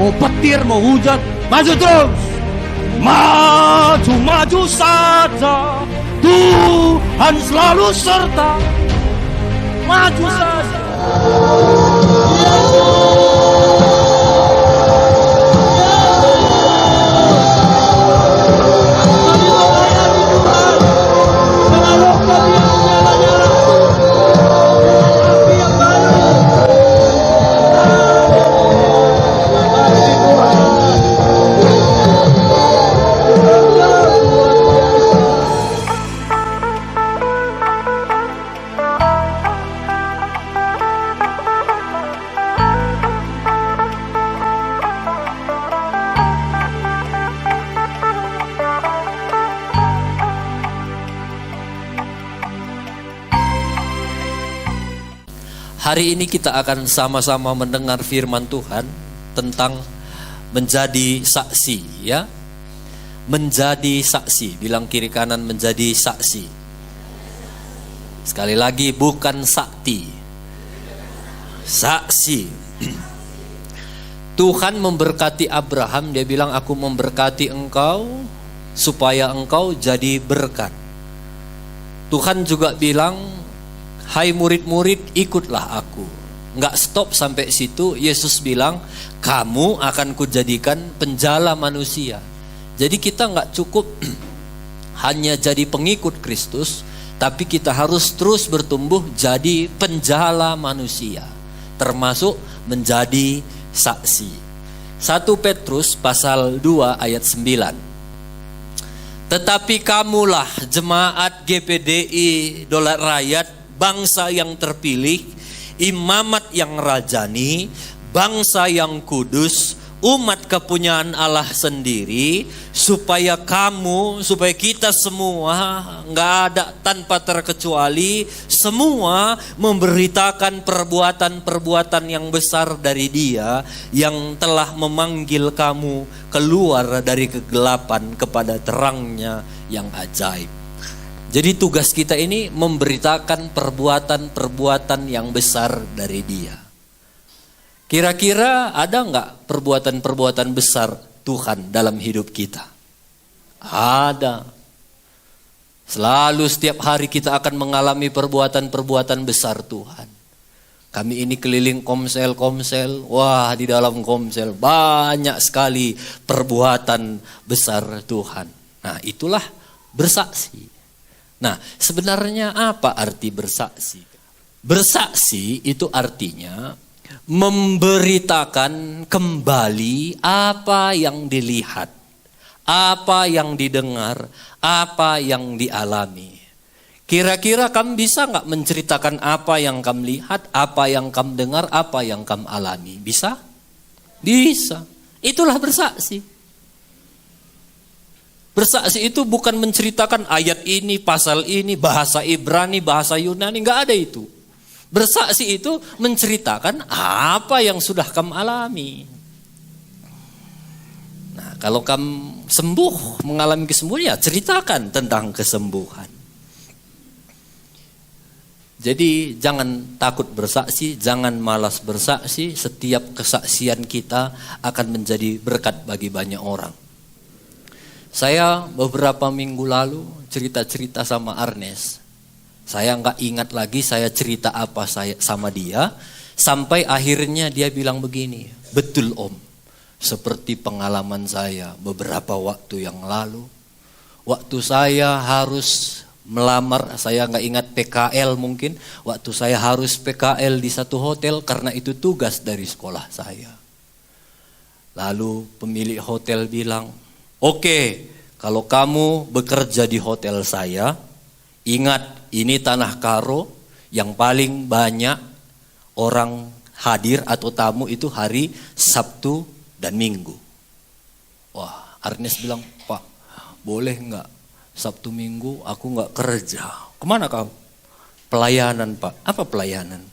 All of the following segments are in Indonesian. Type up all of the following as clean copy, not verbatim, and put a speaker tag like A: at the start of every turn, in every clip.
A: Mau petir, mau hujan, maju terus. Maju saja, Tuhan selalu serta. Maju saja.
B: Hari ini kita akan sama-sama mendengar firman Tuhan tentang menjadi saksi, ya. Menjadi saksi, bilang kiri kanan, menjadi saksi. Sekali lagi, bukan sakti. Saksi. Tuhan memberkati Abraham, dia bilang aku memberkati engkau supaya engkau jadi berkat. Tuhan juga bilang, hai murid-murid, ikutlah aku. Nggak stop sampai situ. Yesus bilang, kamu akan kujadikan penjala manusia. Jadi kita nggak cukup hanya jadi pengikut Kristus, tapi kita harus terus bertumbuh jadi penjala manusia, termasuk menjadi saksi. 1 Petrus pasal 2 ayat 9. Tetapi kamulah jemaat GPDI Dolat Rakyat, bangsa yang terpilih, imamat yang rajani, bangsa yang kudus, umat kepunyaan Allah sendiri, supaya kita semua, nggak ada tanpa terkecuali, semua memberitakan perbuatan-perbuatan yang besar dari Dia yang telah memanggil kamu keluar dari kegelapan kepada terangnya yang ajaib. Jadi tugas kita ini memberitakan perbuatan-perbuatan yang besar dari Dia. Kira-kira ada nggak perbuatan-perbuatan besar Tuhan dalam hidup kita? Ada. Selalu setiap hari kita akan mengalami perbuatan-perbuatan besar Tuhan. Kami ini keliling komsel. Wah, di dalam komsel banyak sekali perbuatan besar Tuhan. Nah, itulah bersaksi. Nah, sebenarnya apa arti bersaksi? Bersaksi itu artinya memberitakan kembali apa yang dilihat, apa yang didengar, apa yang dialami. Kira-kira kamu bisa nggak menceritakan apa yang kamu lihat, apa yang kamu dengar, apa yang kamu alami? Bisa? Bisa. Itulah bersaksi. Bersaksi itu bukan menceritakan ayat ini, pasal ini, bahasa Ibrani, bahasa Yunani, nggak ada itu. Bersaksi itu menceritakan apa yang sudah kamu alami. Nah, kalau kamu sembuh, mengalami kesembuhan, ya ceritakan tentang kesembuhan. Jadi jangan takut bersaksi, jangan malas bersaksi. Setiap kesaksian kita akan menjadi berkat bagi banyak orang. Saya beberapa minggu lalu cerita-cerita sama Arnes. Saya nggak ingat lagi saya cerita apa sama dia. Sampai akhirnya dia bilang begini, betul Om. Seperti pengalaman saya beberapa waktu yang lalu. Waktu saya harus melamar, saya nggak ingat PKL mungkin. Waktu saya harus PKL di satu hotel karena itu tugas dari sekolah saya. Lalu pemilik hotel bilang, oke, kalau kamu bekerja di hotel saya, ingat ini tanah karo yang paling banyak orang hadir atau tamu itu hari Sabtu dan Minggu. Wah, Arnes bilang, Pak, boleh nggak Sabtu Minggu aku nggak kerja? Kemana kamu? Pelayanan Pak. Apa pelayanan?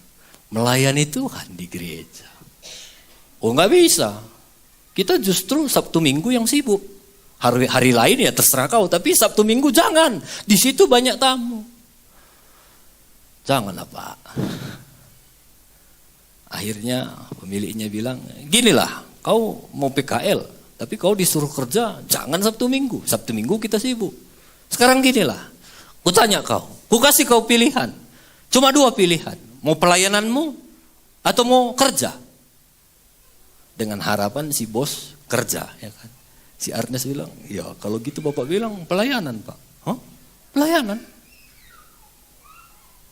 B: Melayani Tuhan di gereja. Oh nggak bisa. Kita justru Sabtu Minggu yang sibuk. Hari lain ya terserah kau, tapi Sabtu Minggu jangan. Di situ banyak tamu. Janganlah Pak. Akhirnya pemiliknya bilang, ginilah kau mau PKL, tapi kau disuruh kerja, jangan Sabtu Minggu. Sabtu Minggu kita sibuk. Sekarang ginilah, ku tanya kau, ku kasih kau pilihan. Cuma 2 pilihan, mau pelayananmu atau mau kerja. Dengan harapan si bos kerja, ya kan. Si Ernest bilang, ya kalau gitu bapak bilang pelayanan pak. Hah? Pelayanan?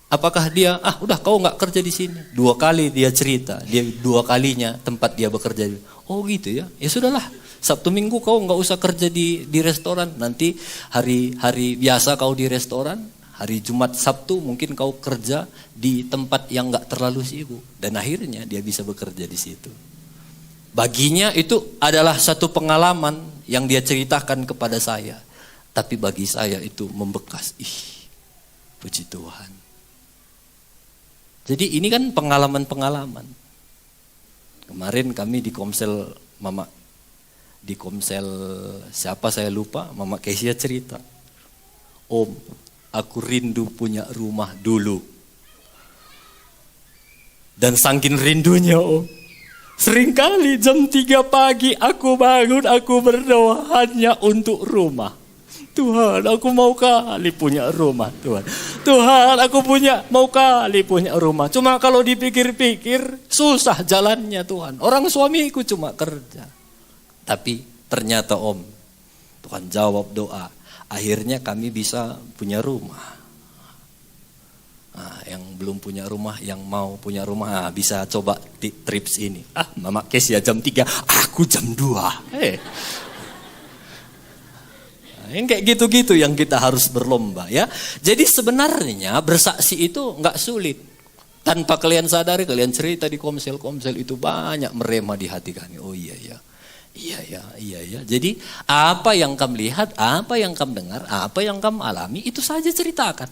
B: Apakah dia, udah kau nggak kerja di sini? 2 kali dia cerita, dia 2 kalinya tempat dia bekerja. Oh gitu ya, ya sudahlah. Sabtu Minggu kau nggak usah kerja di restoran. Nanti hari biasa kau di restoran, hari Jumat Sabtu mungkin kau kerja di tempat yang nggak terlalu sibuk. Dan akhirnya dia bisa bekerja di situ. Baginya itu adalah satu pengalaman yang dia ceritakan kepada saya. Tapi bagi saya itu membekas. Puji Tuhan. Jadi ini kan pengalaman-pengalaman. Kemarin kami di Komsel Mama, di Komsel siapa saya lupa, Mama Kesia cerita. Om, aku rindu punya rumah dulu. Dan saking rindunya Om, seringkali jam 3 pagi aku bangun, aku berdoa hanya untuk rumah. Tuhan, aku mau kali punya rumah, Tuhan. Tuhan, aku mau kali punya rumah. Cuma kalau dipikir-pikir, susah jalannya Tuhan. Orang suamiku cuma kerja. Tapi ternyata Om, Tuhan jawab doa. Akhirnya kami bisa punya rumah. Yang belum punya rumah, yang mau punya rumah, bisa coba di trips ini. Mama Kesia jam 3, aku jam 2. Yang kayak gitu-gitu yang kita harus berlomba ya. Jadi sebenarnya bersaksi itu nggak sulit. Tanpa kalian sadari, kalian cerita di komsel itu banyak merema di hati kami. Oh iya ya. Jadi apa yang kamu lihat, apa yang kamu dengar, apa yang kamu alami, itu saja ceritakan.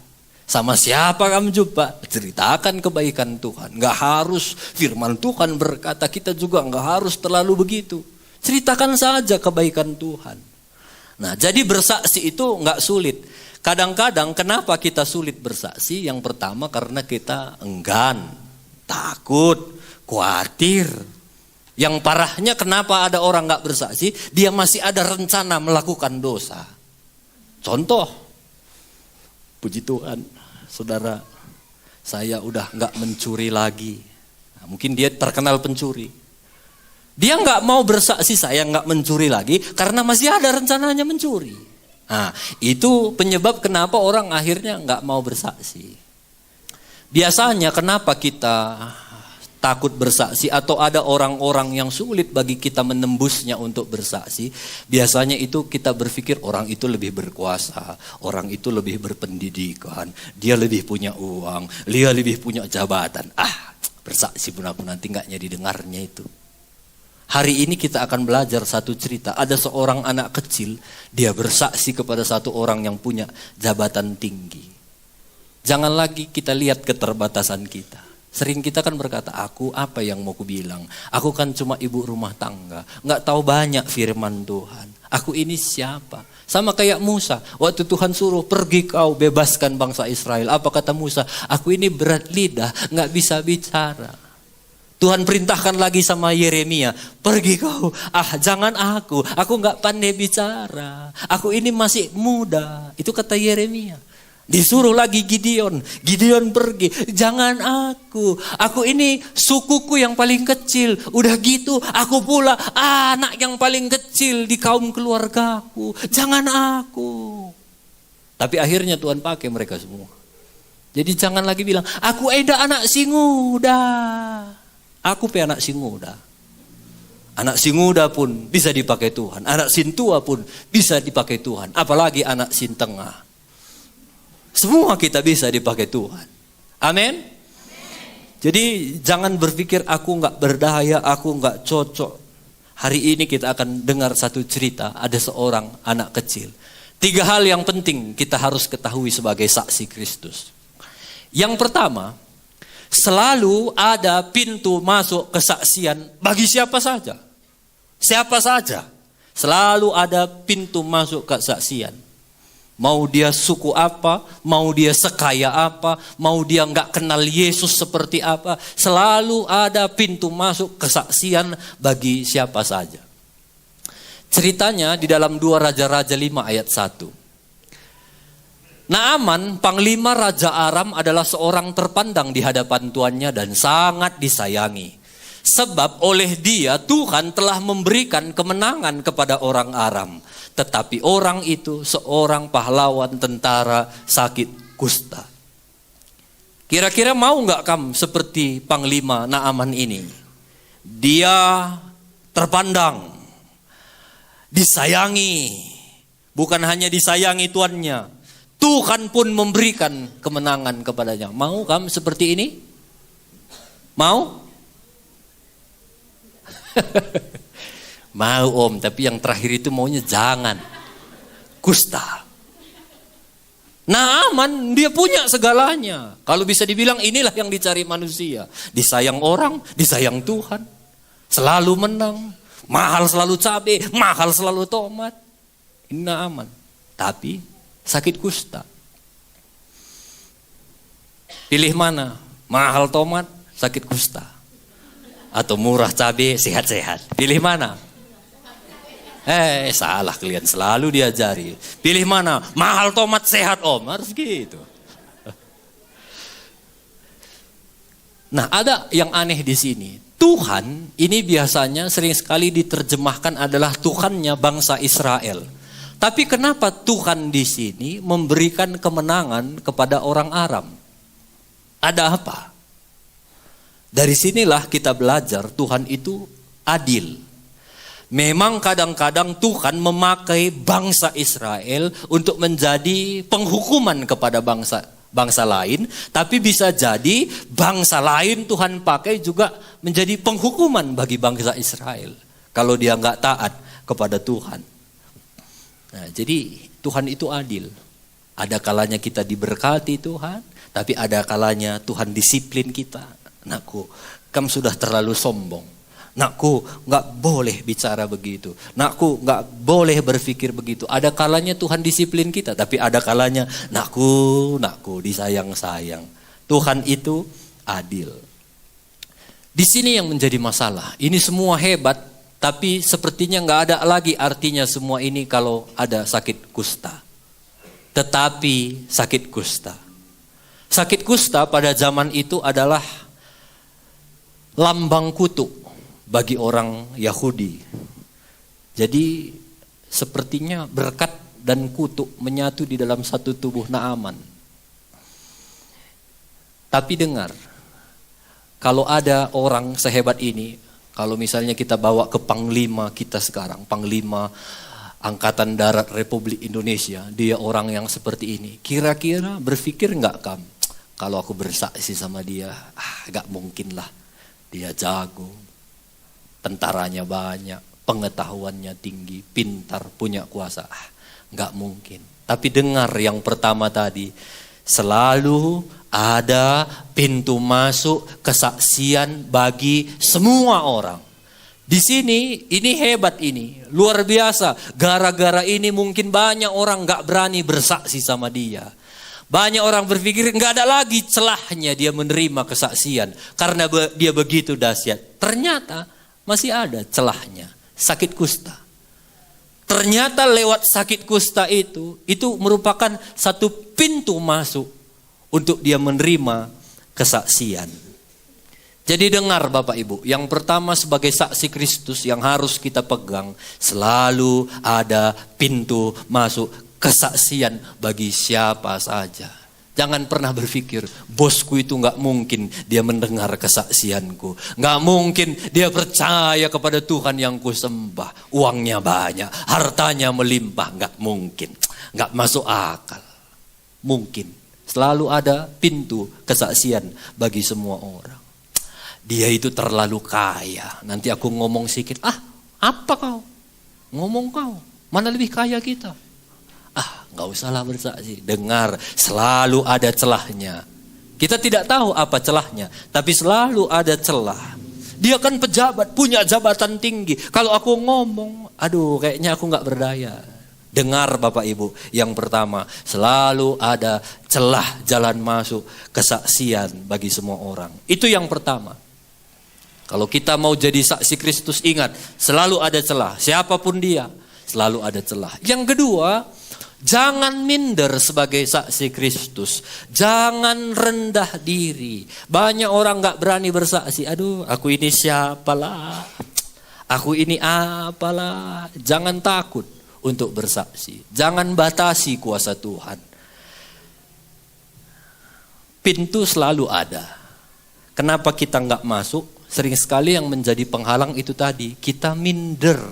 B: Sama siapa kamu jumpa, ceritakan kebaikan Tuhan. Nggak harus firman Tuhan berkata, kita juga nggak harus terlalu begitu. Ceritakan saja kebaikan Tuhan. Nah, jadi bersaksi itu nggak sulit. Kadang-kadang kenapa kita sulit bersaksi? Yang pertama karena kita enggan, takut, khawatir. Yang parahnya kenapa ada orang nggak bersaksi? Dia masih ada rencana melakukan dosa. Contoh, puji Tuhan, saudara, saya udah nggak mencuri lagi. Nah, mungkin dia terkenal pencuri. Dia nggak mau bersaksi saya nggak mencuri lagi karena masih ada rencananya mencuri. Nah, itu penyebab kenapa orang akhirnya nggak mau bersaksi. Biasanya kenapa kita takut bersaksi atau ada orang-orang yang sulit bagi kita menembusnya untuk bersaksi. Biasanya itu kita berpikir orang itu lebih berkuasa, orang itu lebih berpendidikan, dia lebih punya uang, dia lebih punya jabatan. Bersaksi pun aku nanti nggak jadi dengarnya itu. Hari ini kita akan belajar satu cerita. Ada seorang anak kecil, dia bersaksi kepada satu orang yang punya jabatan tinggi. Jangan lagi kita lihat keterbatasan kita. Sering kita kan berkata, aku apa yang mau kubilang? Aku kan cuma ibu rumah tangga, nggak tahu banyak firman Tuhan. Aku ini siapa? Sama kayak Musa, waktu Tuhan suruh pergi kau bebaskan bangsa Israel. Apa kata Musa? Aku ini berat lidah, nggak bisa bicara. Tuhan perintahkan lagi sama Yeremia, pergi kau, jangan aku nggak pandai bicara, aku ini masih muda, itu kata Yeremia. Disuruh lagi Gideon pergi, jangan aku ini sukuku yang paling kecil, udah gitu aku pula anak yang paling kecil di kaum keluargaku, jangan aku. Tapi akhirnya Tuhan pakai mereka semua. Jadi jangan lagi bilang, aku anak si muda. Aku anak si muda. Anak si muda pun bisa dipakai Tuhan. Anak sin tua pun bisa dipakai Tuhan. Apalagi anak sin tengah. Semua kita bisa dipakai Tuhan. Amin. Jadi jangan berpikir aku nggak berdaya, aku nggak cocok. Hari ini kita akan dengar satu cerita. Ada seorang anak kecil. 3 hal yang penting kita harus ketahui sebagai saksi Kristus. Yang pertama, selalu ada pintu masuk kesaksian bagi siapa saja. Siapa saja. Selalu ada pintu masuk kesaksian. Mau dia suku apa, mau dia sekaya apa, mau dia nggak kenal Yesus seperti apa, selalu ada pintu masuk kesaksian bagi siapa saja. Ceritanya di dalam 2 Raja-Raja 5 ayat 1. Naaman, panglima Raja Aram adalah seorang terpandang di hadapan tuannya dan sangat disayangi. Sebab oleh dia Tuhan telah memberikan kemenangan kepada orang Aram. Tetapi orang itu seorang pahlawan tentara sakit kusta. Kira-kira mau gak kamu seperti panglima Naaman ini? Dia terpandang, disayangi. Bukan hanya disayangi tuannya, Tuhan pun memberikan kemenangan kepadanya. Mau kamu seperti ini? Mau? Mau om, tapi yang terakhir itu maunya jangan. Kusta. Naaman dia punya segalanya. Kalau bisa dibilang inilah yang dicari manusia. Disayang orang, disayang Tuhan. Selalu menang. Mahal selalu cabai, mahal selalu tomat. Ini Naaman. Tapi sakit kusta. Pilih mana? Mahal tomat, sakit kusta. Atau murah cabai, sehat-sehat. Pilih mana? Salah kalian, selalu diajari. Pilih mana? Mahal tomat sehat om, harus gitu. Nah, ada yang aneh di sini. Tuhan ini biasanya sering sekali diterjemahkan adalah Tuhannya bangsa Israel. Tapi kenapa Tuhan di sini memberikan kemenangan kepada orang Aram? Ada apa? Dari sinilah kita belajar Tuhan itu adil. Memang kadang-kadang Tuhan memakai bangsa Israel untuk menjadi penghukuman kepada bangsa lain. Tapi bisa jadi bangsa lain Tuhan pakai juga menjadi penghukuman bagi bangsa Israel. Kalau dia nggak taat kepada Tuhan. Nah, jadi Tuhan itu adil. Ada kalanya kita diberkati Tuhan. Tapi ada kalanya Tuhan disiplin kita. Nakku, kamu sudah terlalu sombong. Nakku, nggak boleh bicara begitu. Nakku, nggak boleh berpikir begitu. Ada kalanya Tuhan disiplin kita, tapi ada kalanya nakku, disayang-sayang. Tuhan itu adil. Di sini yang menjadi masalah. Ini semua hebat, tapi sepertinya nggak ada lagi artinya semua ini kalau ada sakit kusta. Tetapi sakit kusta. Sakit kusta pada zaman itu adalah lambang kutuk bagi orang Yahudi. Jadi sepertinya berkat dan kutuk menyatu di dalam satu tubuh Naaman. Tapi dengar, kalau ada orang sehebat ini, kalau misalnya kita bawa ke panglima kita sekarang, panglima Angkatan Darat Republik Indonesia, dia orang yang seperti ini, kira-kira berpikir enggak kamu, kalau aku bersaksi sama dia, enggak mungkin lah, dia jago, tentaranya banyak, pengetahuannya tinggi, pintar, punya kuasa. Enggak mungkin. Tapi dengar yang pertama tadi, selalu ada pintu masuk kesaksian bagi semua orang. Di sini, ini hebat ini, luar biasa. Gara-gara ini mungkin banyak orang enggak berani bersaksi sama dia. Banyak orang berpikir enggak ada lagi celahnya dia menerima kesaksian. Karena dia begitu dahsyat. Ternyata masih ada celahnya, sakit kusta. Ternyata lewat sakit kusta itu merupakan satu pintu masuk untuk dia menerima kesaksian. Jadi dengar Bapak Ibu, yang pertama sebagai saksi Kristus yang harus kita pegang, selalu ada pintu masuk kesaksian bagi siapa saja. Jangan pernah berpikir, bosku itu gak mungkin dia mendengar kesaksianku. Gak mungkin dia percaya kepada Tuhan yang kusembah. Uangnya banyak, hartanya melimpah. Gak mungkin, gak masuk akal. Mungkin, selalu ada pintu kesaksian bagi semua orang. Dia itu terlalu kaya. Nanti aku ngomong sedikit, apa kau? Ngomong kau, mana lebih kaya kita? Gak usahlah bersaksi. Dengar, selalu ada celahnya. Kita tidak tahu apa celahnya, tapi selalu ada celah. Dia kan pejabat, punya jabatan tinggi. Kalau aku ngomong, kayaknya aku gak berdaya. Dengar Bapak Ibu, yang pertama, selalu ada celah jalan masuk kesaksian bagi semua orang. Itu yang pertama. Kalau kita mau jadi saksi Kristus, ingat, selalu ada celah. Siapapun dia, selalu ada celah. Yang kedua, jangan minder sebagai saksi Kristus. Jangan rendah diri. Banyak orang gak berani bersaksi. Aduh, aku ini siapalah. Aku ini apalah. Jangan takut untuk bersaksi. Jangan batasi kuasa Tuhan. Pintu selalu ada. Kenapa kita nggak masuk? Sering sekali yang menjadi penghalang itu tadi. Kita minder.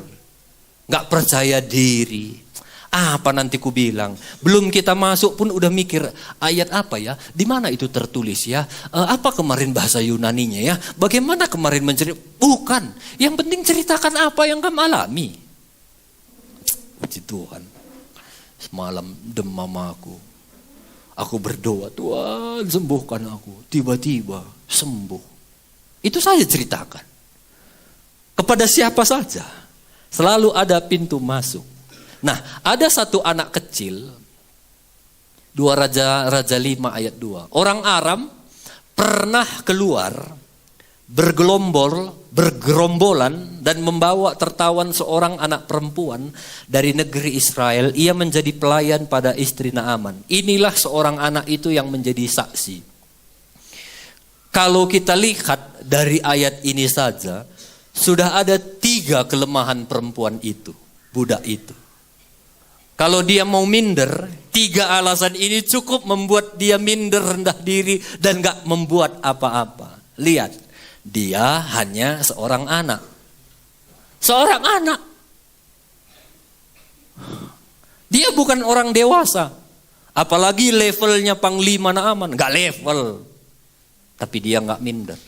B: Nggak percaya diri. Apa nanti ku bilang? Belum kita masuk pun udah mikir ayat apa ya? Di mana itu tertulis ya? Apa kemarin bahasa Yunaninya ya? Bagaimana kemarin menceritakan? Bukan. Yang penting ceritakan apa yang kamu alami. Puji Tuhan. Semalam demam aku. Aku berdoa, Tuhan sembuhkan aku. Tiba-tiba sembuh. Itu saya ceritakan. Kepada siapa saja. Selalu ada pintu masuk. Nah, ada satu anak kecil. 2 Raja 5 ayat 2. Orang Aram pernah keluar bergerombolan dan membawa tertawan seorang anak perempuan dari negeri Israel. Ia menjadi pelayan pada istri Naaman. Inilah seorang anak itu yang menjadi saksi. Kalau kita lihat dari ayat ini saja, sudah ada 3 kelemahan perempuan itu, budak itu. Kalau dia mau minder, 3 alasan ini cukup membuat dia minder, rendah diri, dan gak membuat apa-apa. Lihat. Dia hanya seorang anak. Seorang anak. Dia bukan orang dewasa. Apalagi levelnya Panglima Naaman. Gak level. Tapi dia gak minder.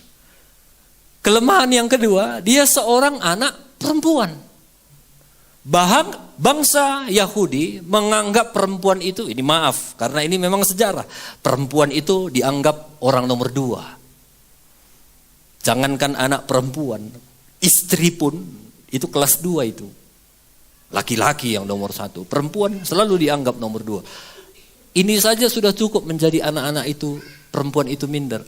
B: Kelemahan yang kedua, dia seorang anak perempuan. Bangsa Yahudi menganggap perempuan itu, ini maaf, karena ini memang sejarah. Perempuan itu dianggap orang nomor 2. Jangankan anak perempuan, istri pun itu kelas 2 itu. Laki-laki yang nomor 1, perempuan selalu dianggap nomor 2. Ini saja sudah cukup menjadi anak-anak itu, perempuan itu minder.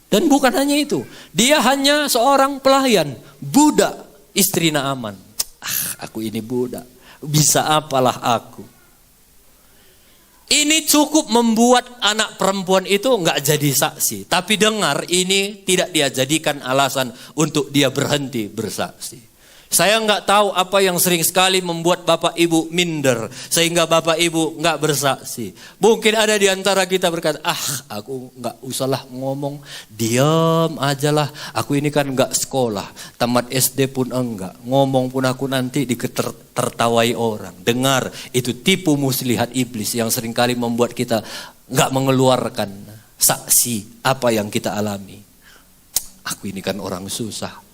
B: Dan bukan hanya itu, dia hanya seorang pelayan, budak istri Naaman. Aku ini budak, bisa apalah aku. Ini cukup membuat anak perempuan itu nggak jadi saksi. Tapi dengar, ini tidak dia jadikan alasan untuk dia berhenti bersaksi. Saya nggak tahu apa yang sering sekali membuat Bapak Ibu minder sehingga Bapak Ibu nggak bersaksi. Mungkin ada di antara kita berkata, aku nggak usahlah ngomong, diam ajalah. Aku ini kan nggak sekolah, tamat SD pun enggak, ngomong pun aku nanti tertawai orang. Dengar, itu tipu muslihat iblis yang sering kali membuat kita nggak mengeluarkan saksi apa yang kita alami. Aku ini kan orang susah.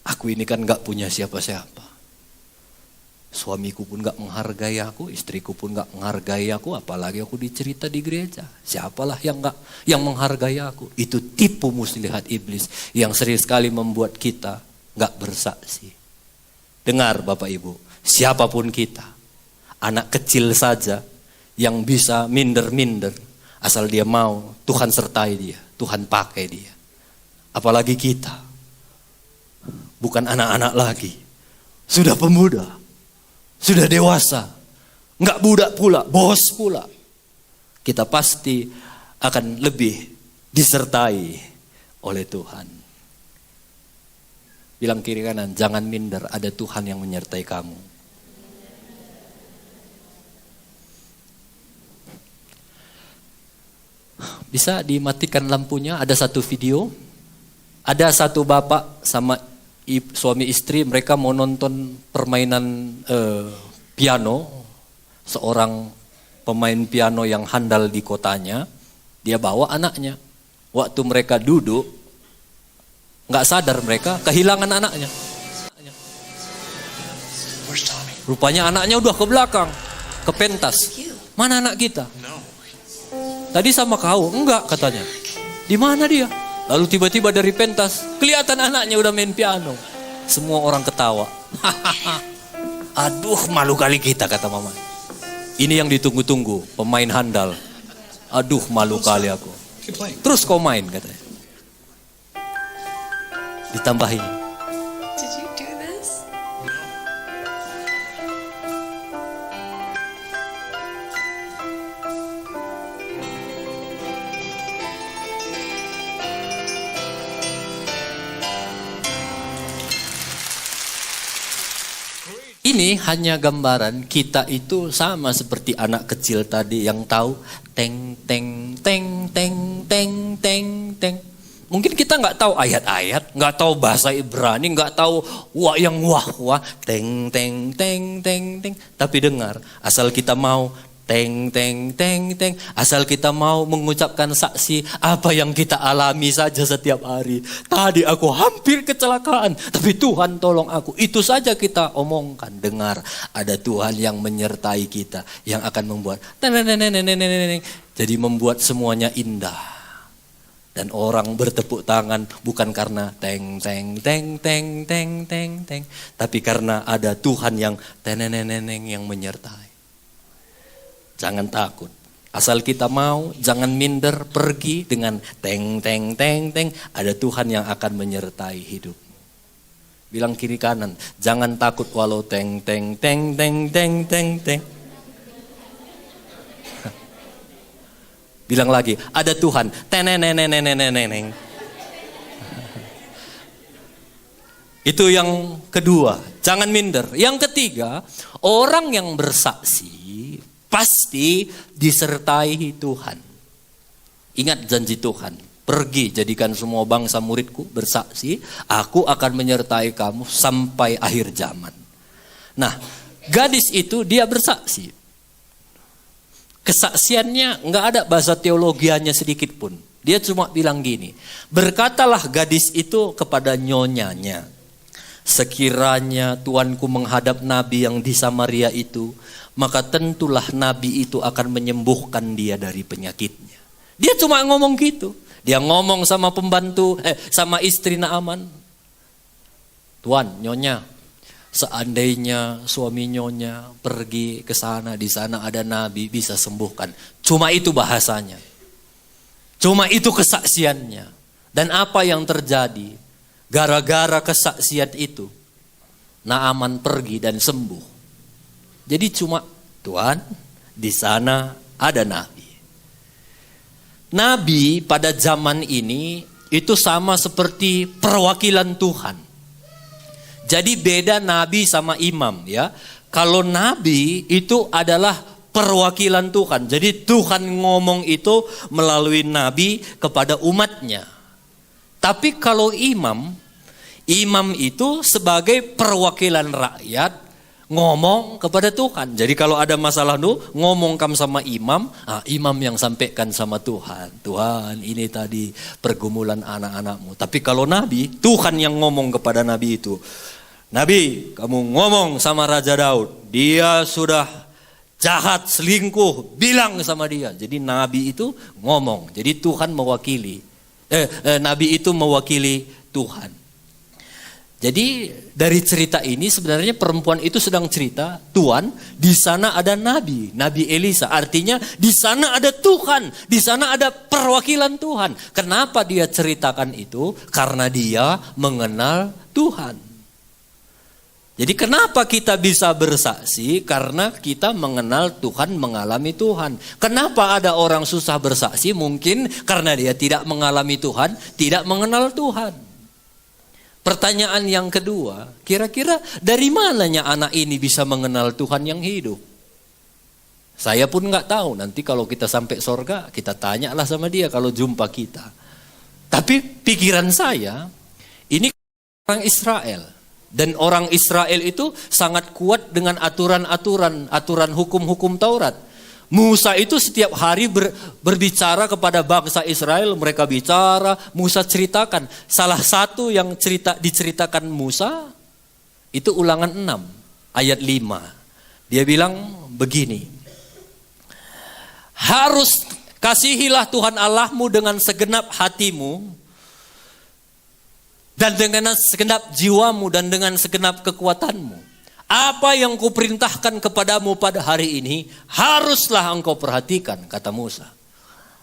B: Aku ini kan gak punya siapa-siapa. Suamiku pun gak menghargai aku, istriku pun gak menghargai aku, apalagi aku dicerita di gereja. Siapalah yang menghargai aku? Itu tipu muslihat iblis yang sering sekali membuat kita gak bersaksi. Dengar Bapak Ibu, siapapun kita, anak kecil saja yang bisa minder-minder, asal dia mau, Tuhan sertai dia, Tuhan pakai dia. Apalagi kita. Bukan anak-anak lagi. Sudah pemuda. Sudah dewasa. Enggak budak pula, bos pula. Kita pasti akan lebih disertai oleh Tuhan. Bilang kiri kanan, jangan minder, ada Tuhan yang menyertai kamu. Bisa dimatikan lampunya, ada satu video. Ada satu bapak sama suami istri, mereka mau nonton permainan piano. Seorang pemain piano yang handal di kotanya, dia bawa anaknya. Waktu mereka duduk, gak sadar mereka kehilangan anaknya. Rupanya anaknya udah ke belakang, ke pentas. Mana anak kita? Tadi sama kau, enggak katanya. Di mana dia? Lalu tiba-tiba dari pentas, kelihatan anaknya udah main piano. Semua orang ketawa. Aduh, malu kali kita, kata mama. Ini yang ditunggu-tunggu, pemain handal. Aduh, malu kali aku. Terus kau main, katanya. Ditambahin.
C: Did you do this?
B: Ini hanya gambaran kita itu sama seperti anak kecil tadi yang tahu teng teng teng teng teng teng teng. Mungkin kita nggak tahu ayat-ayat, nggak tahu bahasa Ibrani, nggak tahu wah yang wah teng teng teng teng teng. Tapi dengar, asal kita mau teng teng teng teng, asal kita mau mengucapkan saksi apa yang kita alami saja setiap hari. Tadi aku hampir kecelakaan, tapi Tuhan tolong aku. Itu saja kita omongkan. Dengar, ada Tuhan yang menyertai kita, yang akan membuat jadi membuat semuanya indah. Dan orang bertepuk tangan bukan karena teng teng teng teng teng teng teng, tapi karena ada Tuhan yang teneneneng yang menyertai. Jangan takut. Asal kita mau, jangan minder, pergi dengan teng teng teng teng, ada Tuhan yang akan menyertai hidupmu. Bilang kiri kanan, jangan takut walau teng teng teng teng teng teng teng. Bilang lagi, ada Tuhan. Teneneneneneneneng. Itu yang kedua, jangan minder. Yang ketiga, orang yang bersaksi pasti disertai Tuhan. Ingat janji Tuhan. Pergi jadikan semua bangsa muridku, bersaksi, aku akan menyertai kamu sampai akhir zaman. Nah, gadis itu dia bersaksi. Kesaksiannya nggak ada bahasa teologianya sedikit pun. Dia cuma bilang gini, berkatalah gadis itu kepada nyonyanya, sekiranya tuanku menghadap nabi yang di Samaria itu, maka tentulah nabi itu akan menyembuhkan dia dari penyakitnya. Dia cuma ngomong gitu. Dia ngomong sama pembantu, sama istri Naaman. Tuan, nyonya, seandainya suami nyonya pergi ke sana, di sana ada nabi bisa sembuhkan. Cuma itu bahasanya. Cuma itu kesaksiannya. Dan apa yang terjadi? Gara-gara kesaksian itu, Naaman pergi dan sembuh. Jadi cuma, Tuan, di sana ada nabi. Nabi pada zaman ini itu sama seperti perwakilan Tuhan. Jadi beda nabi sama imam ya. Kalau nabi itu adalah perwakilan Tuhan. Jadi Tuhan ngomong itu melalui nabi kepada umatnya. Tapi kalau imam itu sebagai perwakilan rakyat ngomong kepada Tuhan. Jadi kalau ada masalah ngomong kamu sama imam, imam yang sampaikan sama Tuhan. Tuhan, ini tadi pergumulan anak-anakmu. Tapi kalau nabi, Tuhan yang ngomong kepada nabi itu. Nabi, kamu ngomong sama Raja Daud, dia sudah jahat, selingkuh, bilang sama dia. Jadi nabi itu ngomong. Jadi Tuhan mewakili. Nabi itu mewakili Tuhan. Jadi dari cerita ini sebenarnya perempuan itu sedang cerita, Tuhan, di sana ada nabi, Nabi Elisa. Artinya di sana ada Tuhan, di sana ada perwakilan Tuhan. Kenapa dia ceritakan itu? Karena dia mengenal Tuhan. Jadi kenapa kita bisa bersaksi? Karena kita mengenal Tuhan, mengalami Tuhan. Kenapa ada orang susah bersaksi? Mungkin karena dia tidak mengalami Tuhan, tidak mengenal Tuhan. Pertanyaan yang kedua, kira-kira dari mananya anak ini bisa mengenal Tuhan yang hidup? Saya pun nggak tahu, nanti kalau kita sampai sorga, kita tanyalah sama dia kalau jumpa kita. Tapi pikiran saya, ini orang Israel. Dan orang Israel itu sangat kuat dengan aturan hukum-hukum Taurat. Musa itu setiap hari berbicara kepada bangsa Israel, mereka bicara, Musa ceritakan. Salah satu yang diceritakan Musa, itu Ulangan 6, ayat 5. Dia bilang begini, harus kasihilah Tuhan Allahmu dengan segenap hatimu, dan dengan segenap jiwamu dan dengan segenap kekuatanmu. Apa yang kuperintahkan kepadamu pada hari ini haruslah engkau perhatikan, kata Musa.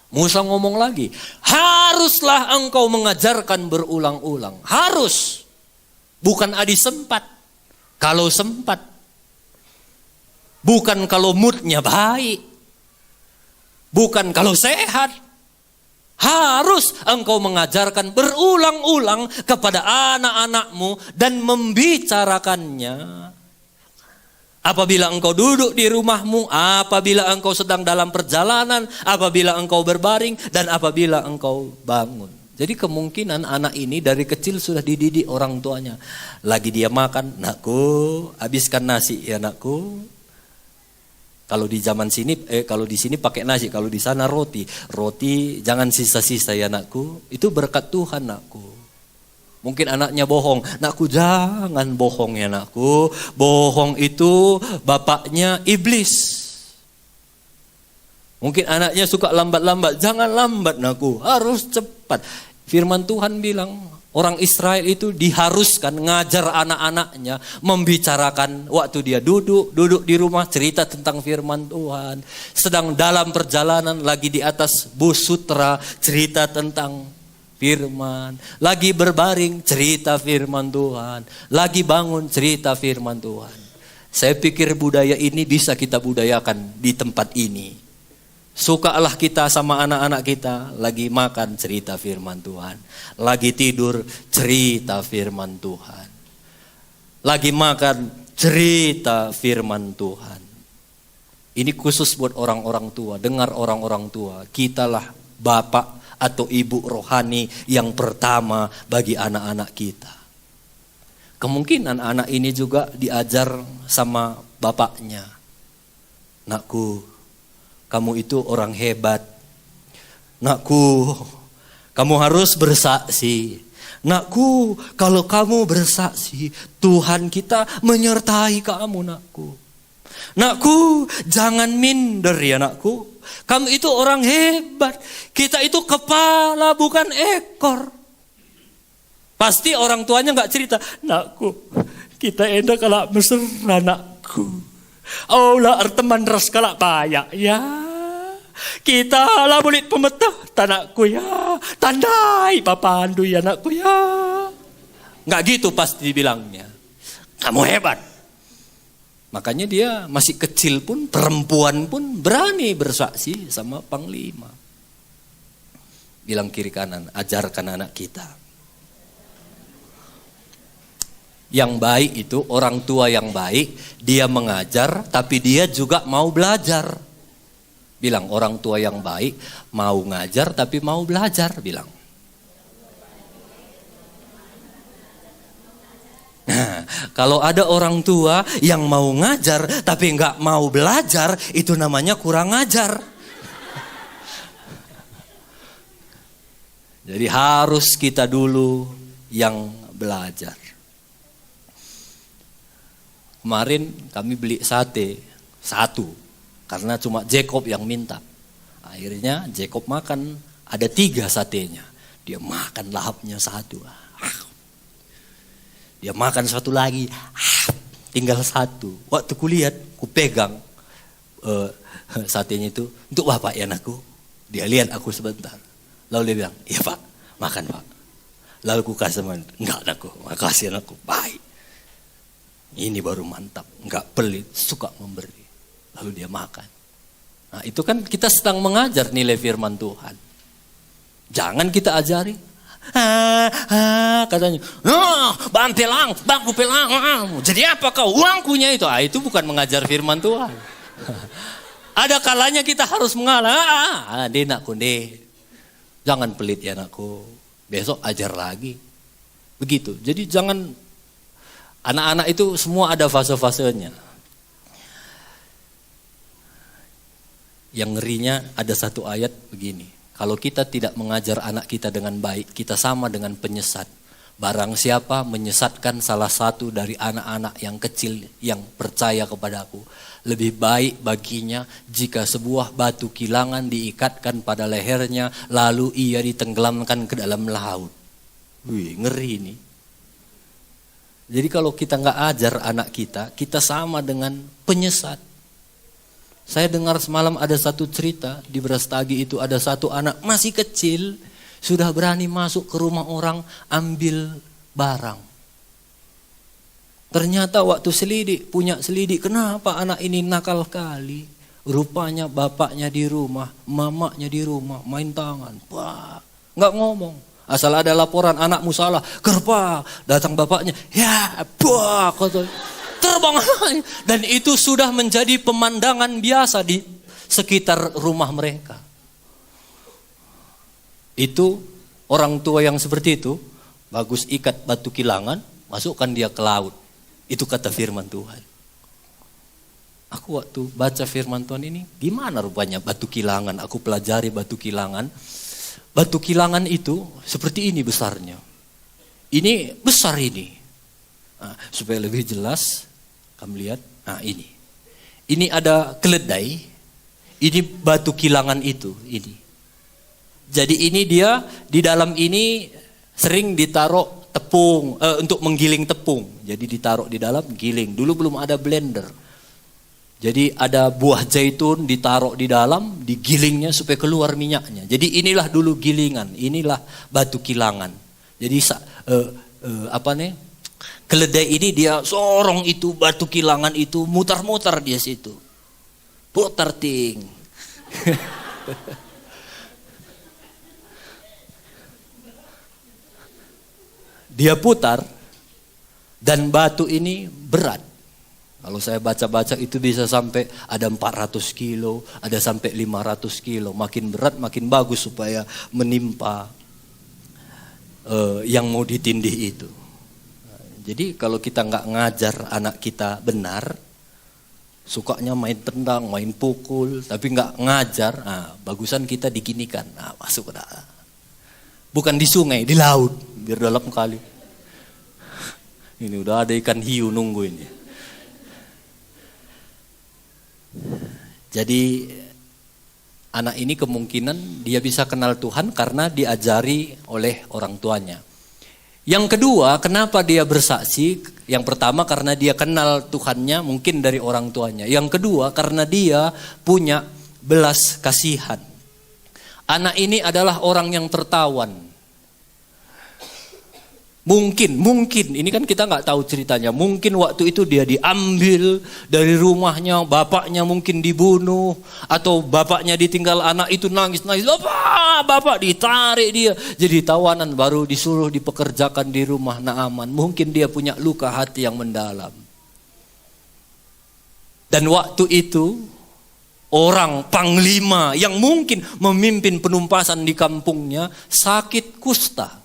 B: Musa ngomong lagi, haruslah engkau mengajarkan berulang-ulang. Harus. Bukan adi sempat. Kalau sempat. Bukan kalau moodnya baik. Bukan kalau sehat. Harus engkau mengajarkan berulang-ulang kepada anak-anakmu dan membicarakannya. Apabila engkau duduk di rumahmu, apabila engkau sedang dalam perjalanan, apabila engkau berbaring, dan apabila engkau bangun. Jadi kemungkinan anak ini dari kecil sudah dididik orang tuanya. Lagi dia makan, nakku, habiskan nasi ya nakku. Kalau di zaman sini, kalau di sini pakai nasi, kalau di sana roti. Roti jangan sisa-sisa ya nakku. Itu berkat Tuhan nakku. Mungkin anaknya bohong. Nakku jangan bohong ya nakku. Bohong itu bapaknya iblis. Mungkin anaknya suka lambat-lambat. Jangan lambat nakku. Harus cepat. Firman Tuhan bilang orang Israel itu diharuskan ngajar anak-anaknya. Membicarakan waktu dia duduk di rumah cerita tentang firman Tuhan. Sedang dalam perjalanan lagi di atas bus sutra cerita tentang firman, lagi berbaring cerita firman Tuhan, lagi bangun cerita firman Tuhan. Saya pikir budaya ini bisa kita budayakan di tempat ini. Sukalah kita sama anak-anak kita, lagi makan cerita firman Tuhan, lagi tidur cerita firman Tuhan, lagi makan cerita firman Tuhan. Ini khusus buat orang-orang tua, dengar orang-orang tua, kitalah bapak atau ibu rohani yang pertama bagi anak-anak kita. Kemungkinan anak ini juga diajar sama bapaknya. Nakku, kamu itu orang hebat. Nakku, kamu harus bersaksi. Nakku, kalau kamu bersaksi, Tuhan kita menyertai kamu nakku. Nakku, jangan minder ya nakku. Kamu itu orang hebat. Kita itu kepala bukan ekor. Pasti orang tuanya gak cerita. Nakku, kita enak kalau mesra nakku. Aulah teman ras kalak payak ya. Kita lah bulit pemetah tanakku ya. Tandai papandu ya nakku ya. Gak gitu pasti dibilangnya. Kamu hebat. Makanya dia masih kecil pun, perempuan pun berani bersaksi sama panglima. Bilang kiri kanan, ajarkan anak kita. Yang baik itu orang tua yang baik, dia mengajar tapi dia juga mau belajar. Bilang orang tua yang baik mau ngajar tapi mau belajar, bilang. Nah, kalau ada orang tua yang mau ngajar tapi nggak mau belajar, itu namanya kurang ngajar. Jadi harus kita dulu yang belajar. Kemarin kami beli sate satu karena cuma Jacob yang minta. Akhirnya Jacob makan, ada 3 satenya. Dia makan lahapnya satu. Dia makan satu lagi, tinggal 1. Waktu kulihat, kupegang satenya itu, untuk bapak ya anakku. Dia lihat aku sebentar. Lalu dia bilang, iya pak, makan pak. Lalu ku kasih, enggak anakku, makasih anakku, baik. Ini baru mantap, enggak pelit, suka memberi. Lalu dia makan. Nah itu kan kita sedang mengajar nilai firman Tuhan. Jangan kita ajari. Katanya, bang pelang, bangku pelang. Jadi apa kau uangkunya itu? Itu bukan mengajar firman Tuhan. Ada kalanya kita harus mengalah. Deh nakku deh, jangan pelit ya nakku. Besok ajar lagi. Begitu. Jadi jangan, anak-anak itu semua ada fase-fasenya. Yang ngerinya ada satu ayat begini. Kalau kita tidak mengajar anak kita dengan baik, kita sama dengan penyesat. Barang siapa menyesatkan salah satu dari anak-anak yang kecil yang percaya kepadaku, lebih baik baginya jika sebuah batu kilangan diikatkan pada lehernya, lalu ia ditenggelamkan ke dalam laut. Wih, ngeri ini. Jadi kalau kita nggak ajar anak kita sama dengan penyesat. Saya dengar semalam ada satu cerita di Brastagi itu ada satu anak masih kecil sudah berani masuk ke rumah orang ambil barang. Ternyata waktu punya selidik, kenapa anak ini nakal kali? Rupanya bapaknya di rumah, mamanya di rumah, main tangan. Wah, nggak ngomong. Asal ada laporan anakmu salah, kerpa, datang bapaknya, ya, wah, terbang. Dan itu sudah menjadi pemandangan biasa di sekitar rumah mereka. Itu orang tua yang seperti itu, bagus ikat batu kilangan, masukkan dia ke laut. Itu kata firman Tuhan. Aku waktu baca firman Tuhan ini, gimana rupanya batu kilangan, aku pelajari batu kilangan. Batu kilangan itu seperti ini besarnya. Ini besar ini. Nah, supaya lebih jelas, kamu lihat. Nah ini. Ini ada keledai. Ini batu kilangan itu. Ini. Jadi ini dia di dalam ini sering ditaruh tepung. Untuk menggiling tepung. Jadi ditaruh di dalam giling. Dulu belum ada blender. Jadi ada buah zaitun ditaruh di dalam, digilingnya supaya keluar minyaknya. Jadi inilah dulu gilingan, inilah batu kilangan. Jadi keledai ini dia sorong itu batu kilangan itu mutar-mutar dia situ, putar ting. Dia putar dan batu ini berat. Kalau saya baca-baca itu bisa sampai ada 400 kilo, ada sampai 500 kilo. Makin berat makin bagus supaya menimpa yang mau ditindih itu. Jadi kalau kita nggak ngajar anak kita benar, sukanya main tendang, main pukul, tapi nggak ngajar, bagusan kita diginikan, masuk ke dalam. Bukan di sungai, di laut, biar dalam kali. Ini udah ada ikan hiu nunggu ini. Jadi anak ini kemungkinan dia bisa kenal Tuhan karena diajari oleh orang tuanya. Yang kedua, kenapa dia bersaksi? Yang pertama karena dia kenal Tuhannya mungkin dari orang tuanya. Yang kedua karena dia punya belas kasihan. Anak ini adalah orang yang tertawan. Mungkin, ini kan kita nggak tahu ceritanya. Mungkin waktu itu dia diambil dari rumahnya, bapaknya mungkin dibunuh, atau bapaknya ditinggal anak itu nangis, bapak ditarik dia jadi tawanan, baru disuruh dipekerjakan di rumah Naaman. Mungkin dia punya luka hati yang mendalam. Dan waktu itu orang panglima yang mungkin memimpin penumpasan di kampungnya sakit kusta.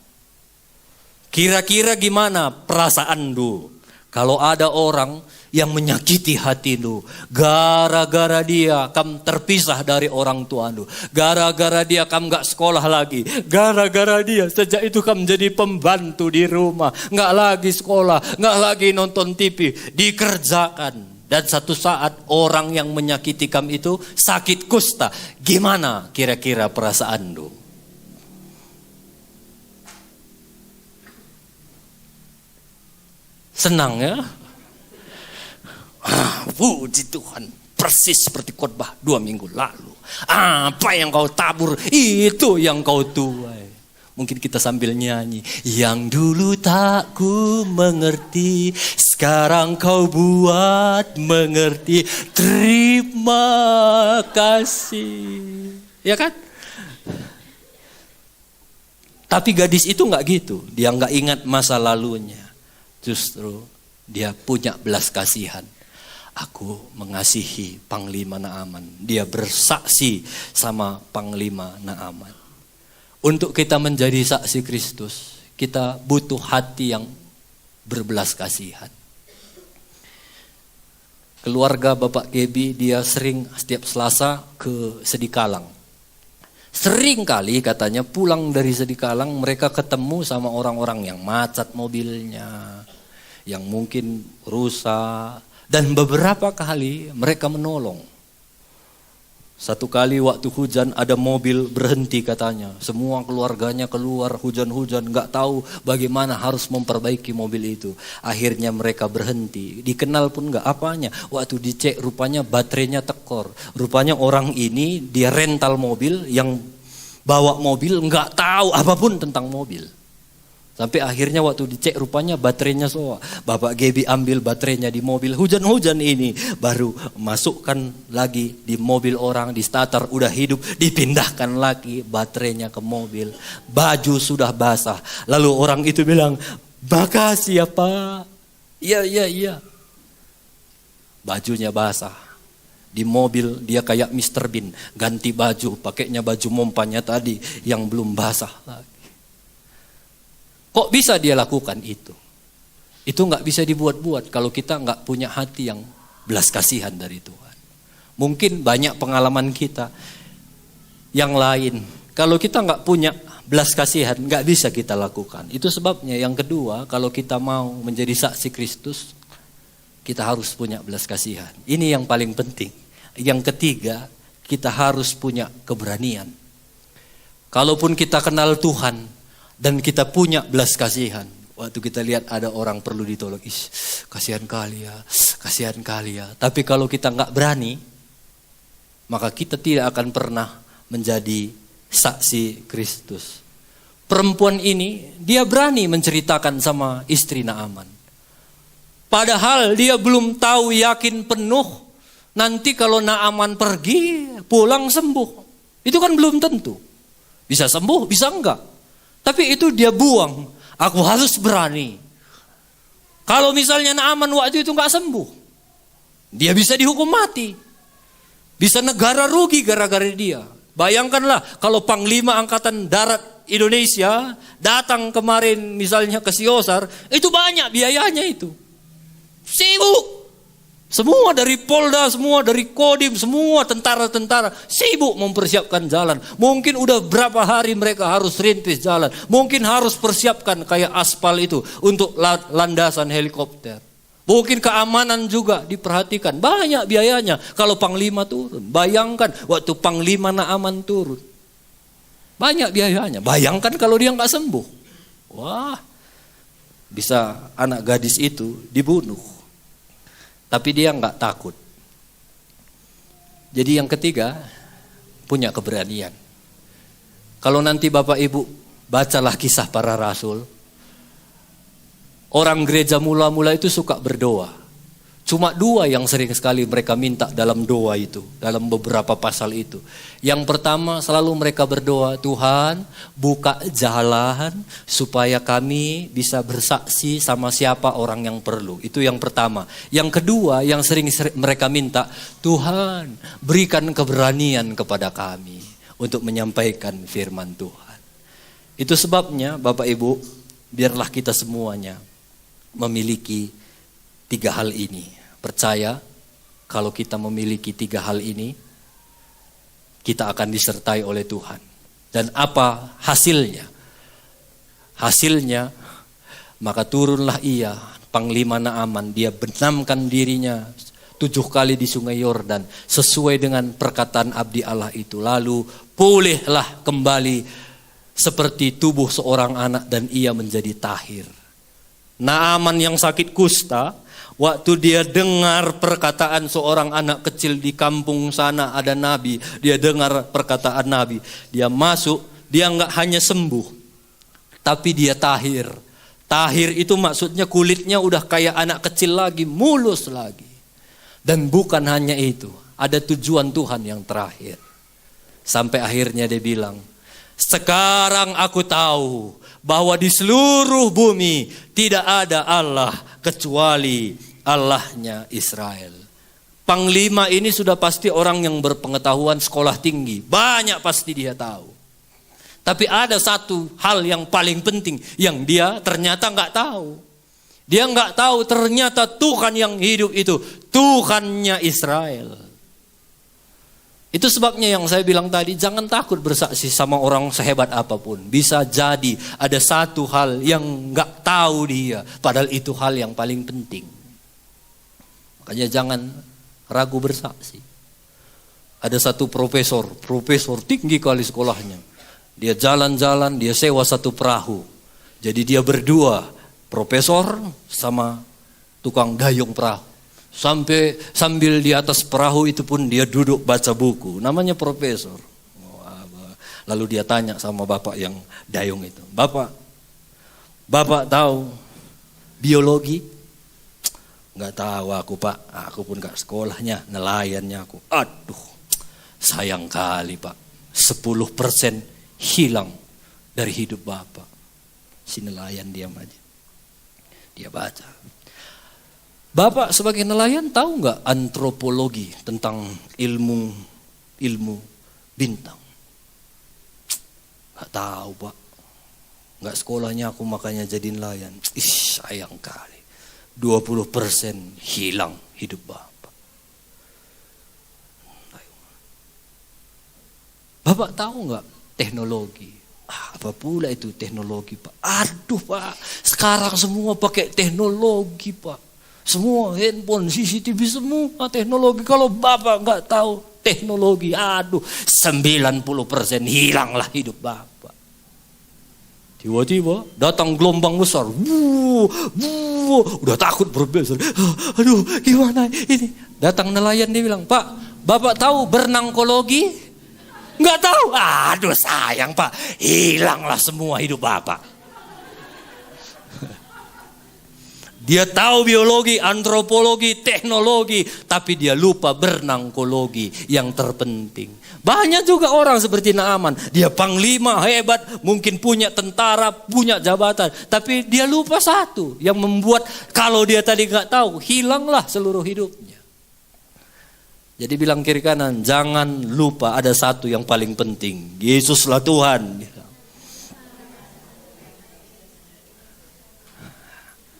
B: Kira-kira gimana perasaan lu kalau ada orang yang menyakiti hati lu, gara-gara dia kamu terpisah dari orang tua lu, gara-gara dia kamu gak sekolah lagi, gara-gara dia sejak itu kamu jadi pembantu di rumah, gak lagi sekolah, gak lagi nonton TV, dikerjakan. Dan satu saat orang yang menyakiti kamu itu sakit kusta, gimana kira-kira perasaan lu? Senang ya? Puji Tuhan, persis seperti khotbah 2 minggu lalu. Apa yang kau tabur, itu yang kau tuai. Mungkin kita sambil nyanyi. Yang dulu tak ku mengerti, sekarang kau buat mengerti. Terima kasih. Ya kan? Tapi gadis itu gak gitu. Dia gak ingat masa lalunya. Justru dia punya belas kasihan. Aku mengasihi Panglima Naaman. Dia bersaksi sama Panglima Naaman. Untuk kita menjadi saksi Kristus, kita butuh hati yang berbelas kasihan. Keluarga Bapak Gebi dia sering setiap Selasa ke Sedikalang. Sering kali katanya pulang dari Sedikalang mereka ketemu sama orang-orang yang macet mobilnya, yang mungkin rusak, dan beberapa kali mereka menolong. Satu kali waktu hujan ada mobil berhenti katanya. Semua keluarganya keluar hujan-hujan, nggak tahu bagaimana harus memperbaiki mobil itu. Akhirnya mereka berhenti. Dikenal pun nggak apanya. Waktu dicek rupanya baterainya tekor. Rupanya orang ini dia rental mobil, yang bawa mobil nggak tahu apapun tentang mobil. Sampai akhirnya waktu dicek rupanya baterainya soa. Bapak Gebi ambil baterainya di mobil, hujan-hujan ini. Baru masukkan lagi di mobil orang, di starter udah hidup. Dipindahkan lagi baterainya ke mobil. Baju sudah basah. Lalu orang itu bilang, makasih ya Pak. Iya. Bajunya basah. Di mobil dia kayak Mr. Bean. Ganti baju, pakainya baju mompanya tadi yang belum basah lagi. Kok bisa dia lakukan itu? Itu nggak bisa dibuat-buat kalau kita nggak punya hati yang belas kasihan dari Tuhan. Mungkin banyak pengalaman kita yang lain. Kalau kita nggak punya belas kasihan, nggak bisa kita lakukan. Itu sebabnya yang kedua, kalau kita mau menjadi saksi Kristus, kita harus punya belas kasihan. Ini yang paling penting. Yang ketiga, kita harus punya keberanian. Kalaupun kita kenal Tuhan, dan kita punya belas kasihan. Waktu kita lihat ada orang perlu ditolong, kasihan kali ya. Tapi kalau kita nggak berani, maka kita tidak akan pernah menjadi saksi Kristus. Perempuan ini, dia berani menceritakan sama istri Naaman. Padahal dia belum tahu yakin penuh, nanti kalau Naaman pergi, pulang sembuh. Itu kan belum tentu. Bisa sembuh, bisa enggak. Tapi itu dia buang. Aku harus berani. Kalau misalnya Naaman waktu itu nggak sembuh, dia bisa dihukum mati. Bisa negara rugi gara-gara dia. Bayangkanlah kalau Panglima Angkatan Darat Indonesia datang kemarin misalnya ke Siosar, itu banyak biayanya itu. Sibuk. Semua dari Polda, semua dari Kodim, semua tentara-tentara sibuk mempersiapkan jalan. Mungkin udah berapa hari mereka harus rintis jalan. Mungkin harus persiapkan kayak aspal itu untuk landasan helikopter. Mungkin keamanan juga diperhatikan. Banyak biayanya kalau Panglima turun. Bayangkan waktu Panglima Naaman turun. Banyak biayanya. Bayangkan kalau dia nggak sembuh. Wah, bisa anak gadis itu dibunuh. Tapi dia nggak takut. Jadi yang ketiga, punya keberanian. Kalau nanti Bapak Ibu bacalah kisah para rasul, orang gereja mula-mula itu suka berdoa. Cuma dua yang sering sekali mereka minta dalam doa itu, dalam beberapa pasal itu. Yang pertama selalu mereka berdoa, Tuhan buka jalan supaya kami bisa bersaksi sama siapa orang yang perlu. Itu yang pertama. Yang kedua yang sering mereka minta, Tuhan berikan keberanian kepada kami untuk menyampaikan firman Tuhan. Itu sebabnya Bapak Ibu, biarlah kita semuanya memiliki tiga hal ini. Percaya kalau kita memiliki tiga hal ini, kita akan disertai oleh Tuhan. Dan apa hasilnya? Hasilnya, maka turunlah ia, Panglima Naaman, dia benamkan dirinya 7 kali di sungai Yordan, sesuai dengan perkataan abdi Allah itu. Lalu pulihlah kembali seperti tubuh seorang anak dan ia menjadi tahir. Naaman yang sakit kusta, waktu dia dengar perkataan seorang anak kecil di kampung sana ada nabi, dia dengar perkataan nabi, dia masuk, dia enggak hanya sembuh, tapi dia tahir. Tahir itu maksudnya kulitnya udah kayak anak kecil lagi, mulus lagi. Dan bukan hanya itu, ada tujuan Tuhan yang terakhir. Sampai akhirnya dia bilang, sekarang aku tahu bahwa di seluruh bumi tidak ada Allah kecuali Allahnya Israel. Panglima ini sudah pasti orang yang berpengetahuan sekolah tinggi. Banyak pasti dia tahu. Tapi ada satu hal yang paling penting yang dia ternyata nggak tahu. Dia nggak tahu ternyata Tuhan yang hidup itu Tuhannya Israel. Itu sebabnya yang saya bilang tadi, jangan takut bersaksi sama orang sehebat apapun. Bisa jadi ada satu hal yang nggak tahu dia, padahal itu hal yang paling penting. Makanya jangan ragu bersaksi. Ada satu profesor tinggi kali sekolahnya. Dia jalan-jalan, dia sewa satu perahu. Jadi dia berdua, profesor sama tukang dayung perahu. Sambil di atas perahu itu pun dia duduk baca buku. Namanya profesor. Lalu dia tanya sama bapak yang dayung itu. Bapak tahu biologi? Nggak tahu aku pak. Aku pun gak sekolahnya, nelayannya aku. Aduh. Sayang kali pak, 10% hilang dari hidup bapak. Si nelayan diam aja. Dia baca. Bapak sebagai nelayan tahu nggak antropologi tentang ilmu bintang? Nggak tahu pak. Nggak sekolahnya aku makanya jadi nelayan. Sayang kali. 20% hilang hidup bapak. Bapak tahu nggak teknologi? Apa pula itu teknologi pak? Aduh pak, sekarang semua pakai teknologi pak. Semua handphone, CCTV semua teknologi. Kalau bapak nggak tahu teknologi, aduh 90% hilanglah hidup bapak. Tiba-tiba datang gelombang besar, udah takut profesor. Aduh gimana ini? Datang nelayan dia bilang, Pak, bapak tahu berenangkologi? Nggak tahu, aduh sayang pak, hilanglah semua hidup bapak. Dia tahu biologi, antropologi, teknologi, tapi dia lupa berenangkologi yang terpenting. Banyak juga orang seperti Naaman, dia panglima hebat, mungkin punya tentara, punya jabatan, tapi dia lupa satu yang membuat kalau dia tadi nggak tahu, hilanglah seluruh hidupnya. Jadi bilang kiri kanan, jangan lupa ada satu yang paling penting. Yesuslah Tuhan.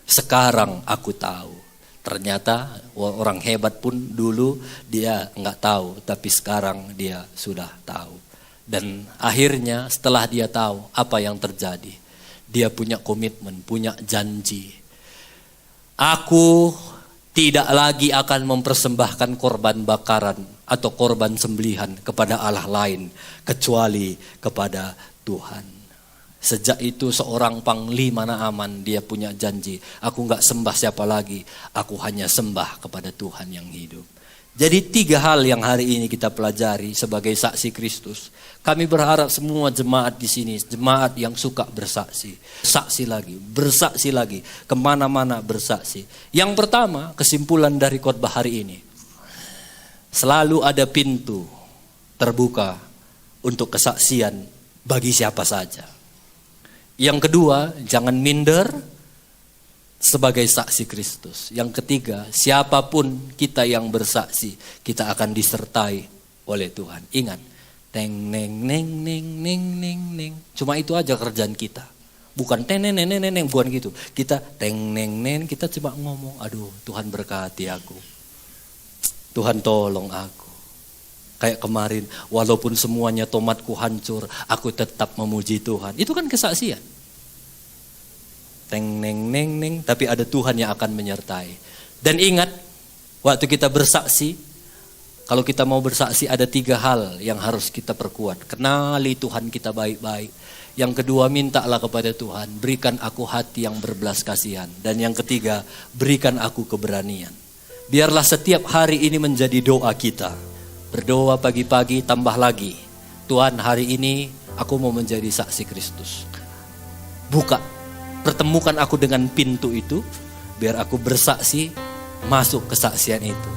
B: Sekarang aku tahu. Ternyata orang hebat pun dulu dia nggak tahu. Tapi sekarang dia sudah tahu. Dan akhirnya setelah dia tahu apa yang terjadi. Dia punya komitmen, punya janji. Aku tidak lagi akan mempersembahkan korban bakaran atau korban sembelihan kepada Allah lain kecuali kepada Tuhan. Sejak itu seorang panglima Naaman dia punya janji, aku gak sembah siapa lagi, aku hanya sembah kepada Tuhan yang hidup. Jadi 3 hal yang hari ini kita pelajari sebagai saksi Kristus. Kami berharap semua jemaat di sini, jemaat yang suka bersaksi. Bersaksi lagi, kemana-mana bersaksi. Yang pertama, kesimpulan dari khotbah hari ini. Selalu ada pintu terbuka untuk kesaksian bagi siapa saja. Yang kedua, jangan minder sebagai saksi Kristus. Yang ketiga, siapapun kita yang bersaksi, kita akan disertai oleh Tuhan. Ingat, teng neng neng neng neng neng neng. Cuma itu aja kerjaan kita. Bukan teng neng neng neng, bukan gitu. Kita teng neng neng, kita cuma ngomong, aduh Tuhan berkati aku. Tuhan tolong aku. Kayak kemarin, walaupun semuanya tomatku hancur, aku tetap memuji Tuhan. Itu kan kesaksian. Teng neng neng neng, tapi ada Tuhan yang akan menyertai. Dan ingat, waktu kita bersaksi, kalau kita mau bersaksi ada 3 hal yang harus kita perkuat. Kenali Tuhan kita baik-baik. Yang kedua, mintalah kepada Tuhan, berikan aku hati yang berbelas kasihan. Dan yang ketiga, berikan aku keberanian. Biarlah setiap hari ini menjadi doa kita. Berdoa pagi-pagi, tambah lagi. Tuhan, hari ini aku mau menjadi saksi Kristus. Pertemukan aku dengan pintu itu, biar aku bersaksi masuk kesaksian itu.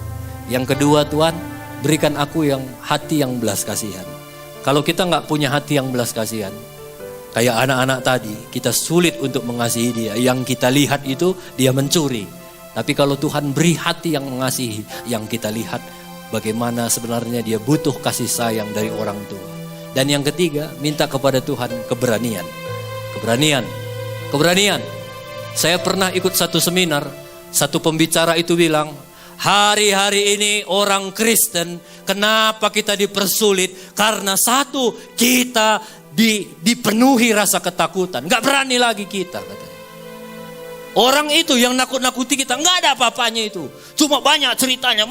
B: Yang kedua, Tuhan, berikan aku yang hati yang belas kasihan. Kalau kita nggak punya hati yang belas kasihan, kayak anak-anak tadi, kita sulit untuk mengasihi dia. Yang kita lihat itu dia mencuri. Tapi kalau Tuhan beri hati yang mengasihi, yang kita lihat bagaimana sebenarnya dia butuh kasih sayang dari orang tua. Dan yang ketiga, minta kepada Tuhan keberanian. Keberanian. Saya pernah ikut satu seminar, satu pembicara itu bilang, hari-hari ini orang Kristen, kenapa kita dipersulit? Karena satu, kita dipenuhi rasa ketakutan. Gak berani lagi kita, katanya. Orang itu yang nakut-nakuti kita, nggak ada apa-apanya itu. Cuma banyak ceritanya.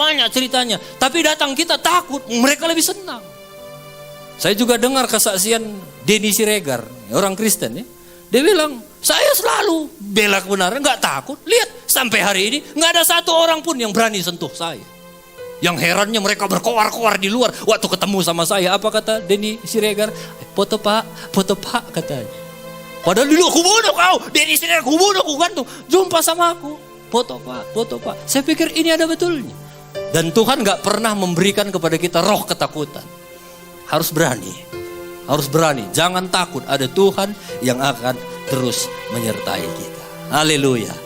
B: Tapi datang kita takut, mereka lebih senang. Saya juga dengar kesaksian Denny Siregar, orang Kristen ya. Dia bilang, saya selalu bela kebenaran, nggak takut. Lihat, sampai hari ini nggak ada satu orang pun yang berani sentuh saya. Yang herannya mereka berkoar-koar di luar. Waktu ketemu sama saya, apa kata Denny Siregar? Foto pak katanya. Padahal dulu aku bunuh kau, Denny Siregar aku bunuh, aku gantung. Jumpa sama aku, foto pak. Saya pikir ini ada betulnya. Dan Tuhan gak pernah memberikan kepada kita roh ketakutan. Harus berani. Jangan takut, ada Tuhan yang akan terus menyertai kita. Haleluya.